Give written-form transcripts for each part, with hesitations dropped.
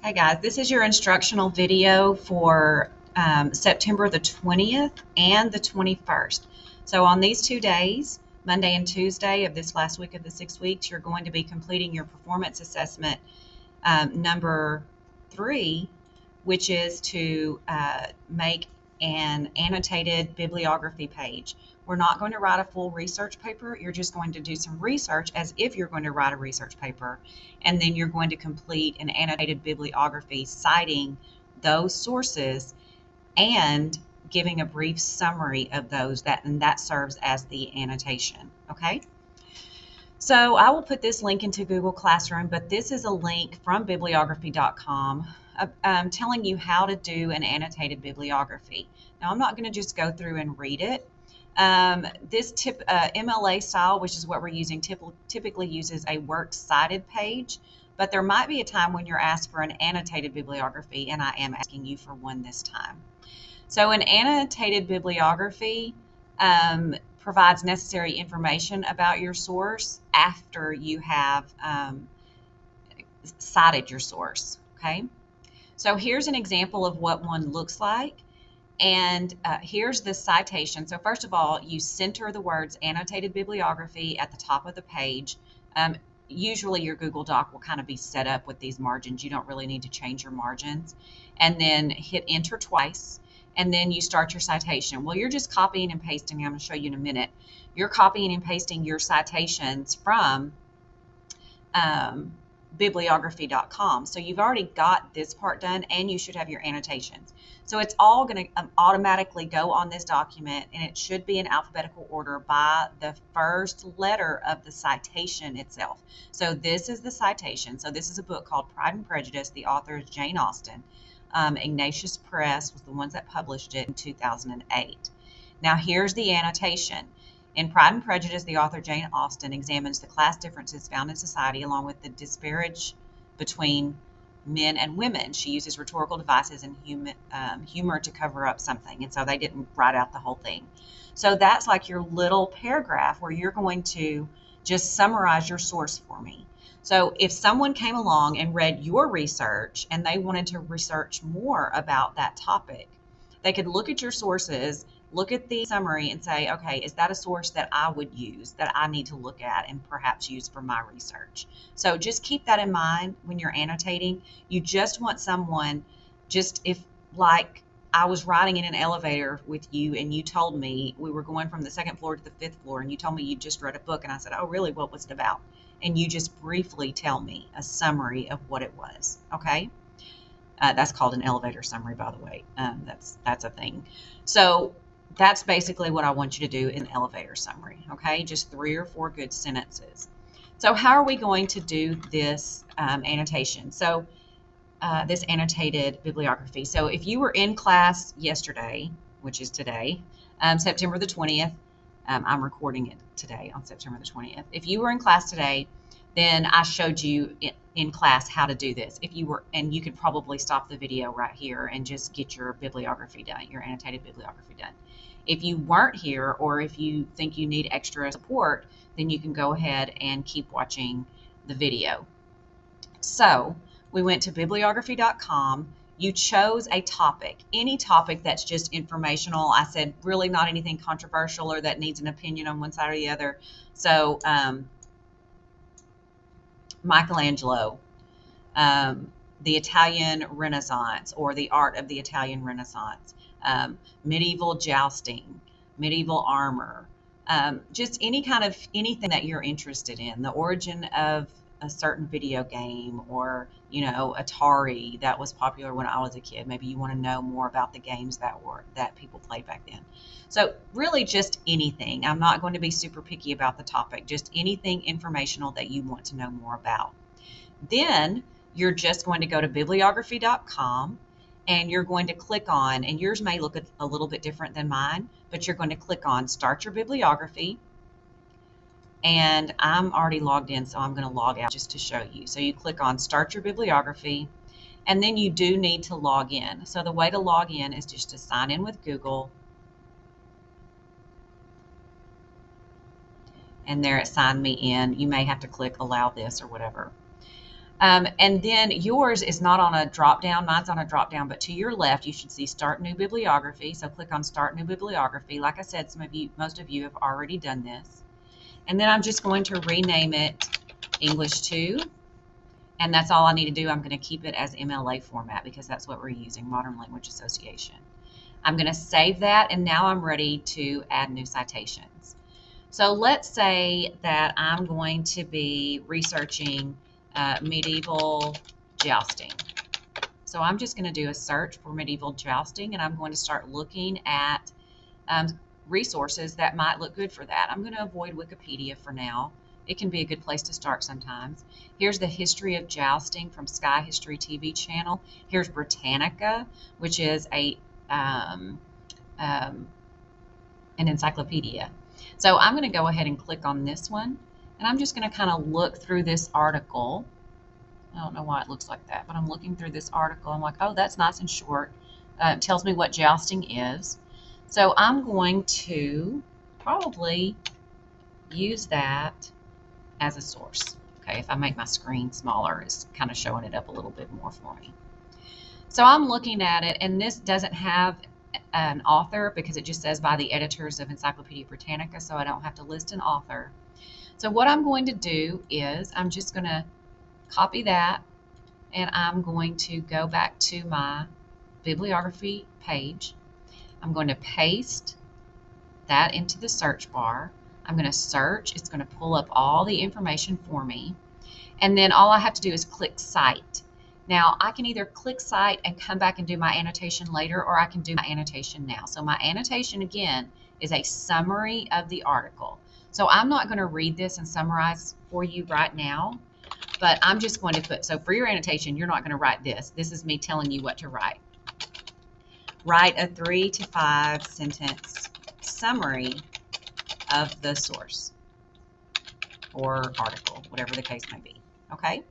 Hi guys, this is your instructional video for September the 20th and the 21st. So on these 2 days, Monday and Tuesday of this last week of the 6 weeks, you're going to be completing your performance assessment number 3, which is to make an annotated bibliography page. We're not going to write a full research paper. You're just going to do some research as if you're going to write a research paper, and then you're going to complete an annotated bibliography citing those sources and giving a brief summary of those, and that serves as the annotation. Okay? So I will put this link into Google Classroom, but this is a link from bibliography.com telling you how to do an annotated bibliography. Now, I'm not going to just go through and read it. This MLA style, which is what we're using, typically uses a works cited page, but there might be a time when you're asked for an annotated bibliography, and I am asking you for one this time. So an annotated bibliography provides necessary information about your source after you have cited your source, okay? So here's an example of what one looks like. And here's the citation. So first of all, you center the words annotated bibliography at the top of the page. Usually your Google Doc will kind of be set up with these margins. You don't really need to change your margins. And then hit enter twice. And then you start your citation. Well, you're just copying and pasting. I'm going to show you in a minute. You're copying and pasting your citations from bibliography.com. So you've already got this part done, and you should have your annotations. So it's all going to automatically go on this document, and it should be in alphabetical order by the first letter of the citation itself. So this is the citation. So this is a book called Pride and Prejudice. The author is Jane Austen. Ignatius Press was the ones that published it in 2008. Now here's the annotation. In Pride and Prejudice, the author Jane Austen examines the class differences found in society along with the disparage between men and women. She uses rhetorical devices and humor to cover up something, and so they didn't write out the whole thing. So that's like your little paragraph where you're going to just summarize your source for me. So if someone came along and read your research and they wanted to research more about that topic, they could look at your sources, look at the summary and say, okay, is that a source that I would use, that I need to look at and perhaps use for my research? So just keep that in mind when you're annotating. You just want someone, just if like I was riding in an elevator with you and you told me we were going from the 2nd floor to the 5th floor and you told me you just read a book and I said, oh really, what was it about? And you just briefly tell me a summary of what it was, okay? That's called an elevator summary, by the way. That's a thing. So that's basically what I want you to do in elevator summary, okay? Just 3 or 4 good sentences. So how are we going to do this annotation? So this annotated bibliography. So if you were in class yesterday, which is today, September the 20th, I'm recording it today on September the 20th. If you were in class today, then I showed you in class how to do this. If you were, and you could probably stop the video right here and just get your bibliography done, your annotated bibliography done. If you weren't here, or if you think you need extra support, then you can go ahead and keep watching the video. So we went to bibliography.com. You chose a topic, any topic that's just informational. I said really not anything controversial or that needs an opinion on one side or the other. So Michelangelo, the Italian Renaissance, or the art of the Italian Renaissance, medieval jousting, medieval armor, just anything that you're interested in, the origin of a certain video game, or Atari that was popular when I was a kid. Maybe you want to know more about the games that people played back then. So really just anything. I'm not going to be super picky about the topic, just anything informational that you want to know more about. Then you're just going to go to bibliography.com and you're going to click on, and yours may look a little bit different than mine, but you're going to click on Start Your Bibliography. And I'm already logged in, so I'm going to log out just to show you. So you click on Start Your Bibliography, and then you do need to log in. So the way to log in is just to sign in with Google. And there it signed me in. You may have to click allow this or whatever. And then yours is not on a drop down, mine's on a drop down, but to your left, you should see Start New Bibliography. So click on Start New Bibliography. Like I said, most of you have already done this. And then I'm just going to rename it English 2. And that's all I need to do. I'm going to keep it as MLA format because that's what we're using, Modern Language Association. I'm going to save that, and now I'm ready to add new citations. So let's say that I'm going to be researching medieval jousting. So I'm just going to do a search for medieval jousting, and I'm going to start looking at resources that might look good for that. I'm going to avoid Wikipedia for now. It can be a good place to start sometimes. Here's the history of jousting from Sky History TV channel. Here's Britannica, which is an encyclopedia. So I'm going to go ahead and click on this one, and I'm just going to kind of look through this article. I don't know why it looks like that, but I'm looking through this article. I'm like, oh, that's nice and short. It tells me what jousting is. So I'm going to probably use that as a source. Okay, if I make my screen smaller, it's kind of showing it up a little bit more for me. So I'm looking at it, and this doesn't have an author because it just says by the editors of Encyclopedia Britannica, so I don't have to list an author. So what I'm going to do is I'm just going to copy that, and I'm going to go back to my bibliography page. I'm going to paste that into the search bar. I'm going to search. It's going to pull up all the information for me. And then all I have to do is click Cite. Now, I can either click Cite and come back and do my annotation later, or I can do my annotation now. So my annotation, again, is a summary of the article. So I'm not going to read this and summarize for you right now, but I'm just going to put, so for your annotation, you're not going to write this. This is me telling you what to write. Write a 3 to 5 sentence summary of the source or article, whatever the case may be. Okay,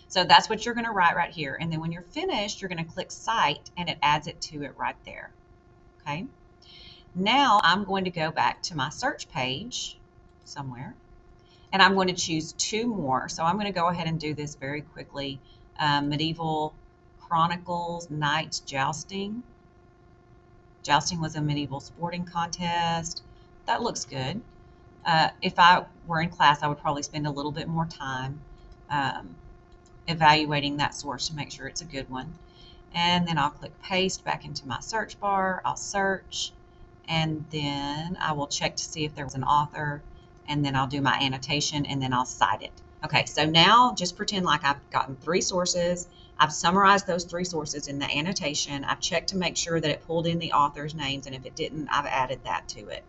so that's what you're going to write right here, and then when you're finished, you're going to click Cite, and it adds it to it right there. Okay, now I'm going to go back to my search page somewhere, and I'm going to choose 2 more. So I'm going to go ahead and do this very quickly. Medieval Chronicles Knights Jousting. Jousting was a medieval sporting contest. That looks good. If I were in class, I would probably spend a little bit more time evaluating that source to make sure it's a good one. And then I'll click Paste back into my search bar. I'll search, and then I will check to see if there was an author, and then I'll do my annotation, and then I'll cite it. Okay, so now just pretend like I've gotten 3 sources. I've summarized those 3 sources in the annotation. I've checked to make sure that it pulled in the author's names, and if it didn't, I've added that to it.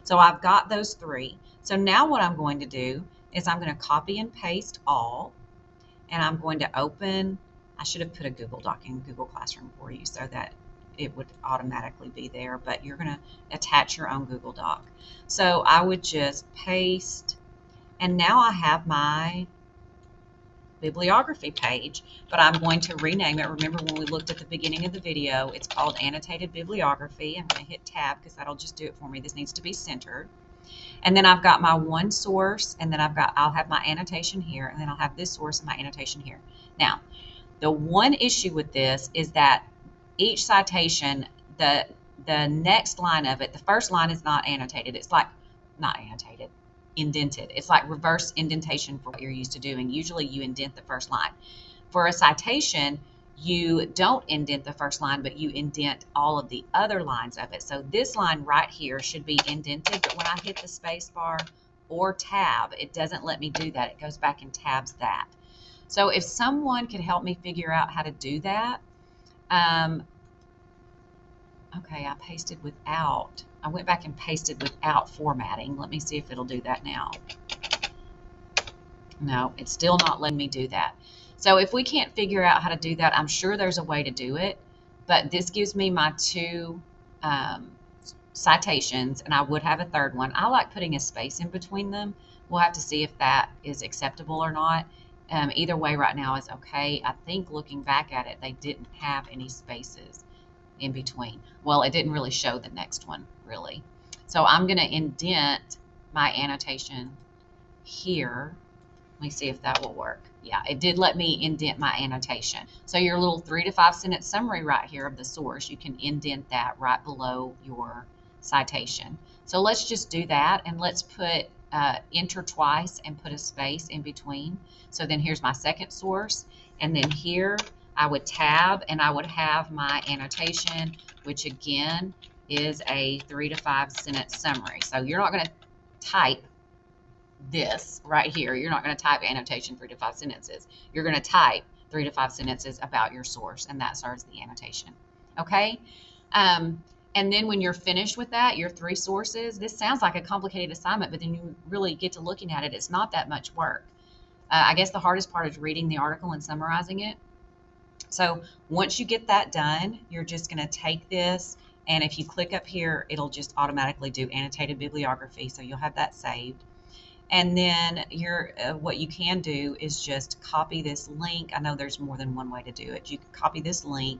So I've got those 3. So now what I'm going to do is I'm going to copy and paste all, and I'm going to open, I should have put a Google Doc in Google Classroom for you so that it would automatically be there, but you're going to attach your own Google Doc. So I would just paste, and now I have my bibliography page, but I'm going to rename it. Remember when we looked at the beginning of the video, it's called Annotated Bibliography. I'm going to hit Tab because that'll just do it for me. This needs to be centered. And then I've got my one source, and then I'll have my annotation here, and then I'll have this source and my annotation here. Now, the one issue with this is that each citation, the next line of it, the first line is not annotated. It's like, not annotated, indented. It's like reverse indentation for what you're used to doing. Usually you indent the first line. For a citation, you don't indent the first line, but you indent all of the other lines of it. So this line right here should be indented, but when I hit the space bar or tab, it doesn't let me do that. It goes back and tabs that. So if someone could help me figure out how to do that, okay, I pasted without. I went back and pasted without formatting. Let me see if it'll do that now. No, it's still not letting me do that. So if we can't figure out how to do that, I'm sure there's a way to do it, but this gives me my 2 citations, and I would have a third one. I like putting a space in between them. We'll have to see if that is acceptable or not. Either way right now is okay. I think looking back at it, they didn't have any spaces in between. Well, it didn't really show the next one, really. So I'm going to indent my annotation here. Let me see if that will work. Yeah, it did let me indent my annotation. So your little 3 to 5 sentence summary right here of the source, you can indent that right below your citation. So let's just do that, and let's put enter twice and put a space in between. So then here's my second source, and then here I would tab and I would have my annotation, which again is a 3 to 5 sentence summary. So you're not going to type this right here. You're not going to type annotation 3 to 5 sentences. You're going to type 3 to 5 sentences about your source, and that serves the annotation. Okay? And then when you're finished with that, your 3 sources, this sounds like a complicated assignment, but then you really get to looking at it. It's not that much work. I guess the hardest part is reading the article and summarizing it. So once you get that done, you're just going to take this, and if you click up here, it'll just automatically do annotated bibliography, so you'll have that saved. And then what you can do is just copy this link. I know there's more than one way to do it. You can copy this link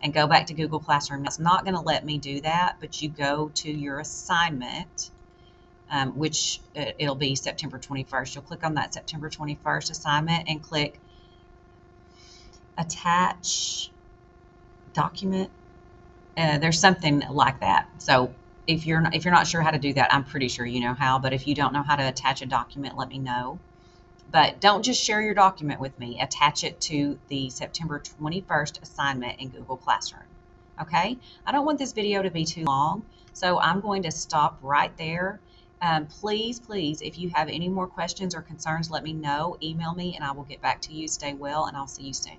and go back to Google Classroom. It's not going to let me do that, but you go to your assignment, which it'll be September 21st. You'll click on that September 21st assignment and click Attach Document. There's something like that. So if you're not sure how to do that, I'm pretty sure you know how, but if you don't know how to attach a document, let me know. But don't just share your document with me. Attach it to the September 21st assignment in Google Classroom. Okay? I don't want this video to be too long, so I'm going to stop right there. Please, if you have any more questions or concerns, let me know. Email me and I will get back to you. Stay well, and I'll see you soon.